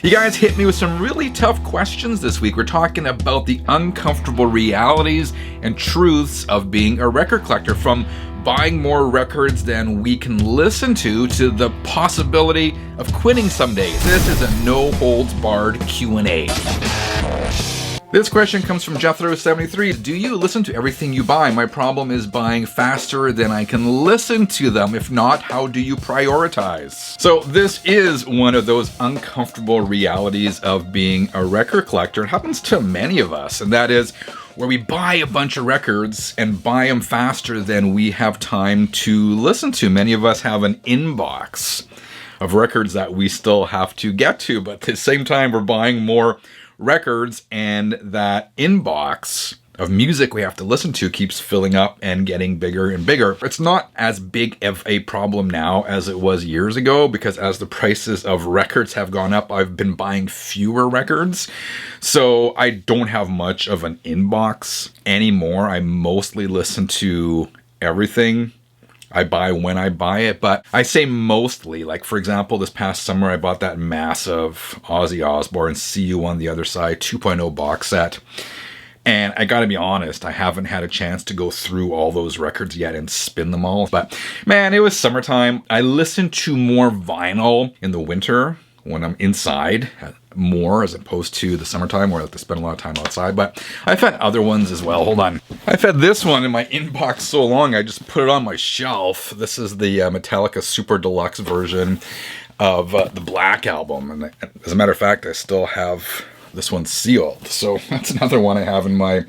You guys hit me with some really tough questions this week. We're talking about the uncomfortable realities and truths of being a record collector, from buying more records than we can listen to the possibility of quitting someday. This is a no-holds-barred Q&A. This question comes from Jethro73. Do you listen to everything you buy? My problem is buying faster than I can listen to them. If not, how do you prioritize? So this is one of those uncomfortable realities of being a record collector. It happens to many of us, and that is where we buy a bunch of records and buy them faster than we have time to listen to. Many of us have an inbox of records that we still have to get to, but at the same time, we're buying more records, and that inbox of music we have to listen to keeps filling up and getting bigger and bigger. It's not as big of a problem now as it was years ago, because as the prices of records have gone up, I've been buying fewer records. So I don't have much of an inbox anymore. I mostly listen to everything I buy when I buy it, but I say mostly. Like, for example, this past summer I bought that massive Ozzy Osbourne See You on the Other Side 2.0 box set. And I gotta be honest, I haven't had a chance to go through all those records yet and spin them all. But man, it was summertime. I listen to more vinyl in the winter when I'm inside more, as opposed to the summertime where I have to spend a lot of time outside. But I've had other ones as well. Hold on. I've had this one in my inbox so long I just put it on my shelf. This is the Metallica Super Deluxe version of the Black Album. And as a matter of fact, I still have this one sealed. So that's another one I have in my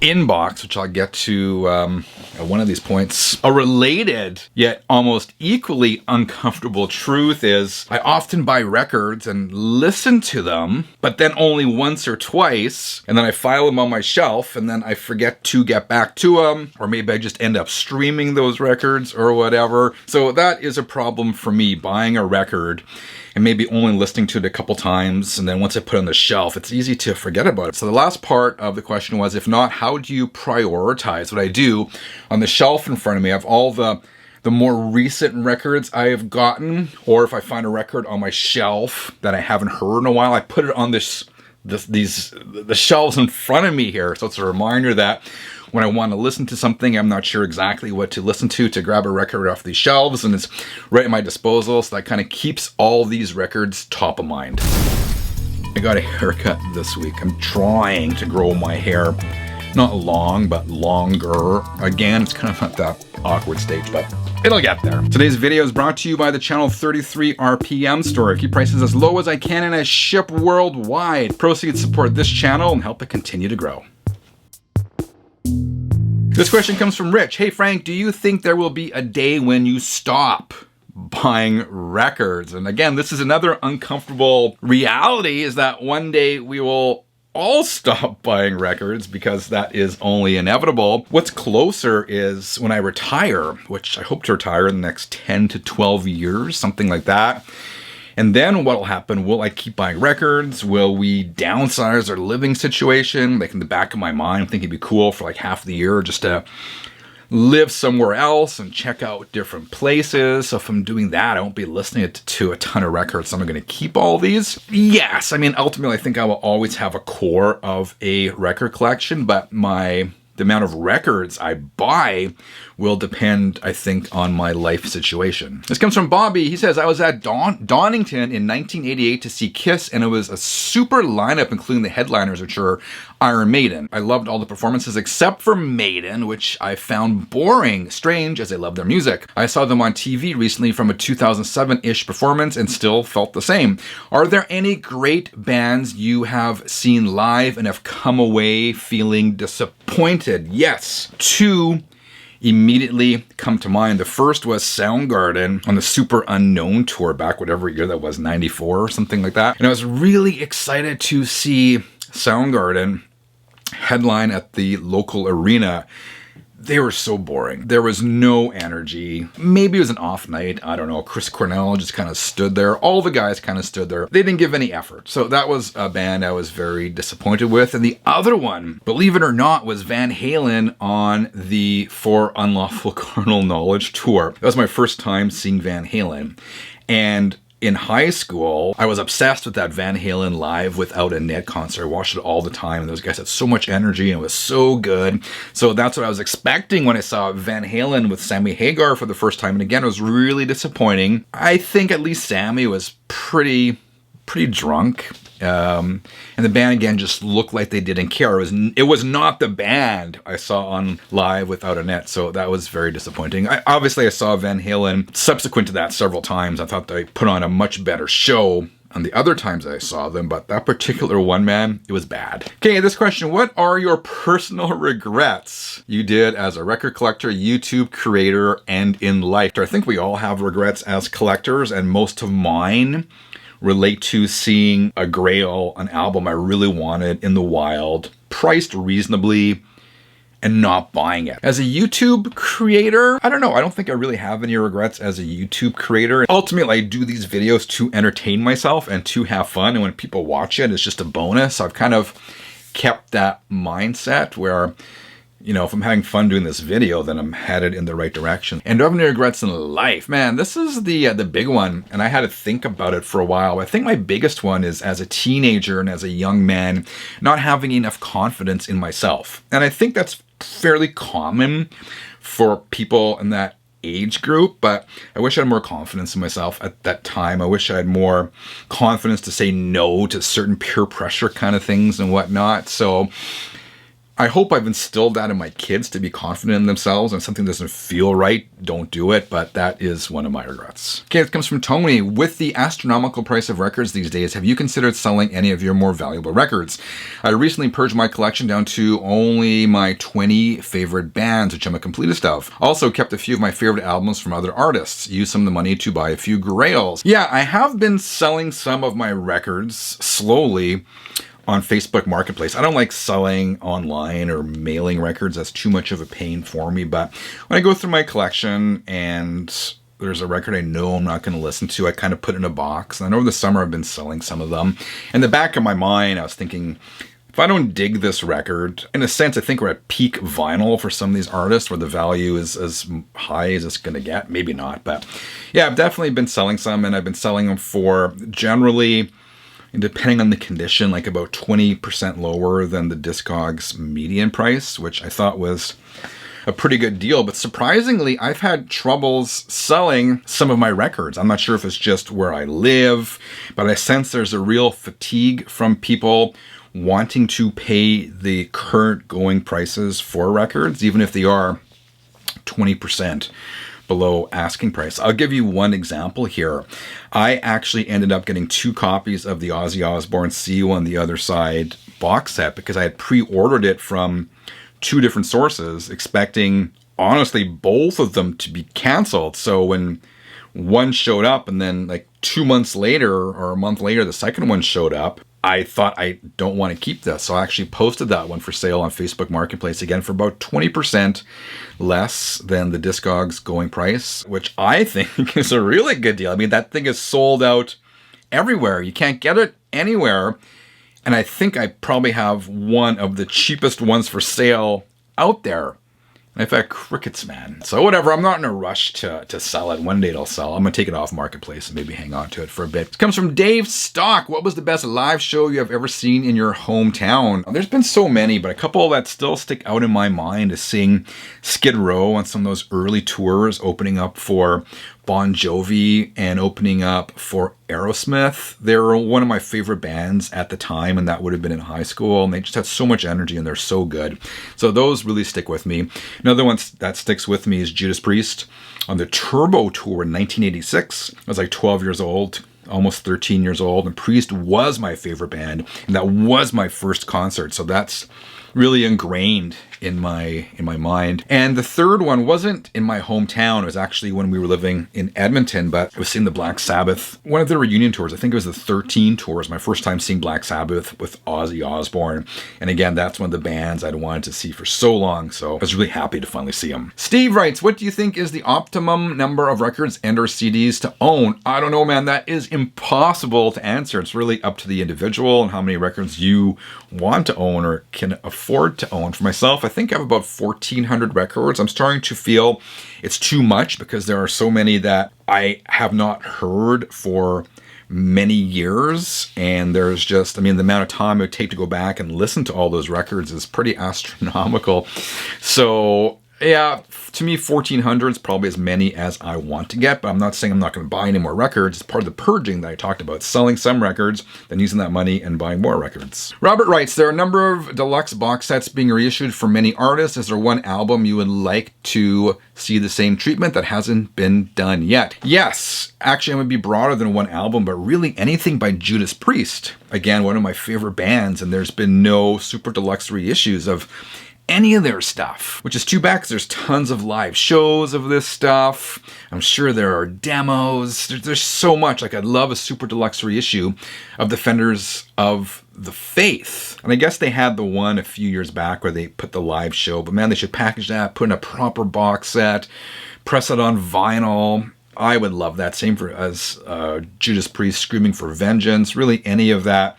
inbox, which I'll get to at one of these points. A related yet almost equally uncomfortable truth is I often buy records and listen to them, but then only once or twice, and then I file them on my shelf, and then I forget to get back to them, or maybe I just end up streaming those records or whatever. So that is a problem for me, buying a record and maybe only listening to it a couple times, and then once I put it on the shelf, it's easy to forget about it. So the last part of the question was, if not, how do you prioritize? What I do, on the shelf in front of me, I have all the more recent records I have gotten, or if I find a record on my shelf that I haven't heard in a while, I put it on the shelves in front of me here. So it's a reminder that when I want to listen to something, I'm not sure exactly what to listen to grab a record off these shelves, and it's right at my disposal. So that kind of keeps all these records top of mind. I got a haircut this week. I'm trying to grow my hair, not long, but longer. Again, it's kind of at that awkward stage, but it'll get there. Today's video is brought to you by the Channel 33 RPM store. I keep prices as low as I can and I ship worldwide. Proceeds support this channel and help it continue to grow. This question comes from Rich. Hey Frank, do you think there will be a day when you stop buying records? And again, this is another uncomfortable reality, is that one day we will all stop buying records, because that is only inevitable. What's closer is when I retire, which I hope to retire in the next 10 to 12 years, something like that. And then what will happen? Will I keep buying records? Will we downsize our living situation? Like, in the back of my mind, I'm thinking it'd be cool for like half the year just to live somewhere else and check out different places. So if I'm doing that, I won't be listening to a ton of records. So I'm going to keep all these. Yes, I mean, ultimately, I think I will always have a core of a record collection, but the amount of records I buy will depend, I think, on my life situation. This comes from Bobby. He says, I was at Donington in 1988 to see Kiss, and it was a super lineup, including the headliners, which are Iron Maiden. I loved all the performances except for Maiden, which I found boring, strange, as I love their music. I saw them on TV recently from a 2007-ish performance and still felt the same. Are there any great bands you have seen live and have come away feeling disappointed? Yes. Two immediately come to mind. The first was Soundgarden on the Super Unknown tour back whatever year that was, 94 or something like that. And I was really excited to see Soundgarden headline at the local arena. They were so boring. There was no energy. Maybe it was an off night. I don't know. Chris Cornell just kind of stood there. All the guys kind of stood there. They didn't give any effort. So that was a band I was very disappointed with. And the other one, believe it or not, was Van Halen on the For Unlawful Carnal Knowledge tour. That was my first time seeing Van Halen. And in high school, I was obsessed with that Van Halen Live Without a Net concert. I watched it all the time, and those guys had so much energy, and it was so good. So that's what I was expecting when I saw Van Halen with Sammy Hagar for the first time. And again, it was really disappointing. I think at least Sammy was pretty drunk. And the band again just looked like they didn't care. It was not the band I saw on Live Without a Net, so that was very disappointing. I saw Van Halen subsequent to that several times. I thought they put on a much better show on the other times I saw them, but that particular one, man, it was bad. Okay, this question: what are your personal regrets you did as a record collector, YouTube creator, and in life? I think we all have regrets as collectors, and most of mine relate to seeing a Grail, an album I really wanted in the wild, priced reasonably, and not buying it. As a YouTube creator, I don't know. I don't think I really have any regrets as a YouTube creator. Ultimately, I do these videos to entertain myself and to have fun. And when people watch it, it's just a bonus. So I've kind of kept that mindset where, if I'm having fun doing this video, then I'm headed in the right direction. And do I have any regrets in life? Man, this is the big one, and I had to think about it for a while. I think my biggest one is as a teenager and as a young man, not having enough confidence in myself. And I think that's fairly common for people in that age group, but I wish I had more confidence in myself at that time. I wish I had more confidence to say no to certain peer pressure kind of things and whatnot. So I hope I've instilled that in my kids to be confident in themselves, and if something doesn't feel right, don't do it, but that is one of my regrets. Okay, it comes from Tony. With the astronomical price of records these days, have you considered selling any of your more valuable records? I recently purged my collection down to only my 20 favorite bands, which I'm a completist of. Also kept a few of my favorite albums from other artists. Used some of the money to buy a few grails. Yeah, I have been selling some of my records slowly on Facebook Marketplace. I don't like selling online or mailing records. That's too much of a pain for me. But when I go through my collection and there's a record I know I'm not going to listen to, I kind of put it in a box. And over the summer, I've been selling some of them. In the back of my mind, I was thinking, if I don't dig this record, in a sense, I think we're at peak vinyl for some of these artists where the value is as high as it's going to get. Maybe not. But yeah, I've definitely been selling some, and I've been selling them for generally, and depending on the condition, like about 20% lower than the Discogs median price, which I thought was a pretty good deal. But surprisingly, I've had troubles selling some of my records. I'm not sure if it's just where I live, but I sense there's a real fatigue from people wanting to pay the current going prices for records, even if they are 20% below asking price. I'll give you one example here. I actually ended up getting 2 copies of the Ozzy Osbourne See You on the Other Side box set because I had pre-ordered it from 2 different sources, expecting, honestly, both of them to be canceled. So when one showed up and then like 2 months later or a month later, the second one showed up, I thought, I don't want to keep this. So I actually posted that one for sale on Facebook Marketplace again for about 20% less than the Discogs going price, which I think is a really good deal. I mean, that thing is sold out everywhere. You can't get it anywhere. And I think I probably have one of the cheapest ones for sale out there. I've had crickets, man. So whatever, I'm not in a rush to sell it. One day it'll sell. I'm going to take it off Marketplace and maybe hang on to it for a bit. It comes from Dave Stock. What was the best live show you have ever seen in your hometown? There's been so many, but a couple that still stick out in my mind is seeing Skid Row on some of those early tours, opening up for Bon Jovi and opening up for Aerosmith. They were one of my favorite bands at the time, and that would have been in high school, and they just had so much energy and they're so good. So those really stick with me. Another one that sticks with me is Judas Priest on the Turbo Tour in 1986. I was like 12 years old, almost 13 years old, and Priest was my favorite band, and that was my first concert. So that's really ingrained in my mind. And the third one wasn't in my hometown. It was actually when we were living in Edmonton, but I was seeing the Black Sabbath, one of their reunion tours. I think it was the 13 tours. My first time seeing Black Sabbath with Ozzy Osbourne. And again, that's one of the bands I'd wanted to see for so long. So I was really happy to finally see them. Steve writes, what do you think is the optimum number of records and or CDs to own? I don't know, man. That is impossible to answer. It's really up to the individual and how many records you want to own or can afford afford to own. For myself, I think I have about 1,400 records. I'm starting to feel it's too much because there are so many that I have not heard for many years, and there's just, I mean, the amount of time it would take to go back and listen to all those records is pretty astronomical. So yeah, to me, 1,400 is probably as many as I want to get, but I'm not saying I'm not going to buy any more records. It's part of the purging that I talked about, selling some records, then using that money and buying more records. Robert writes, there are a number of deluxe box sets being reissued for many artists. Is there one album you would like to see the same treatment that hasn't been done yet? Yes, actually it would be broader than one album, but really anything by Judas Priest. Again, one of my favorite bands, and there's been no super deluxe reissues of any of their stuff, which is too bad because there's tons of live shows of this stuff. I'm sure there are demos. There's so much. Like, I'd love a super deluxe reissue of Defenders of the Faith. And I guess they had the one a few years back where they put the live show, but man, they should package that, put in a proper box set, press it on vinyl. I would love that. Same for as Judas Priest, Screaming for Vengeance. Really any of that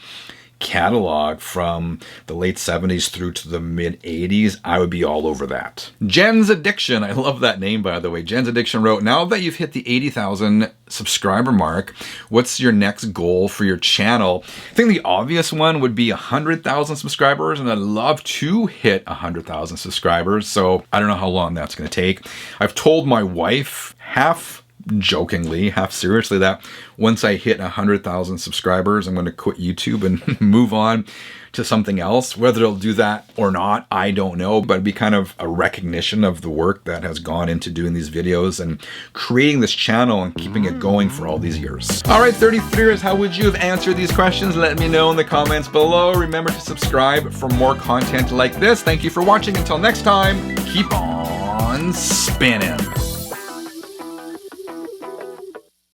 catalog from the late 70s through to the mid 80s, I would be all over that. Jen's Addiction, I love that name, by the way. Jen's Addiction wrote, now that you've hit the 80,000 subscriber mark, what's your next goal for your channel? I think the obvious one would be 100,000 subscribers, and I'd love to hit 100,000 subscribers, so I don't know how long that's going to take. I've told my wife, half jokingly, half seriously, that once I hit 100,000 subscribers, I'm going to quit YouTube and move on to something else. Whether they'll do that or not, I don't know, but it'd be kind of a recognition of the work that has gone into doing these videos and creating this channel and keeping it going for all these years. All right, 33ers, how would you have answered these questions? Let me know in the comments below. Remember to subscribe for more content like this. Thank you for watching. Until next time, keep on spinning.